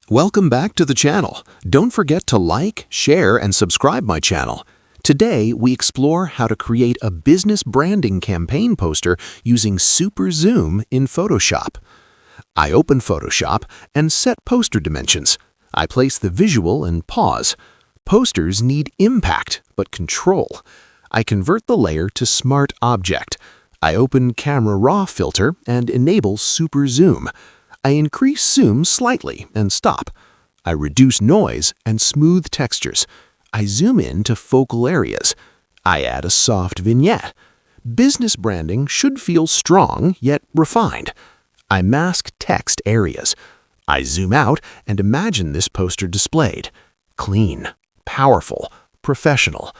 Welcome back to the channel. Don't forget to like, share, and subscribe my channel. Today, we explore how to create a business branding campaign poster using Super Zoom in Photoshop. I open Photoshop and set poster dimensions. I place the visual and pause. Posters need impact, but control. I convert the layer to Smart Object. I open Camera Raw filter and enable Super Zoom. I increase zoom slightly and stop. I reduce noise and smooth textures. I zoom in to focal areas. I add a soft vignette. Business branding should feel strong yet refined. I mask text areas. I zoom out and imagine this poster displayed. Clean, powerful, professional.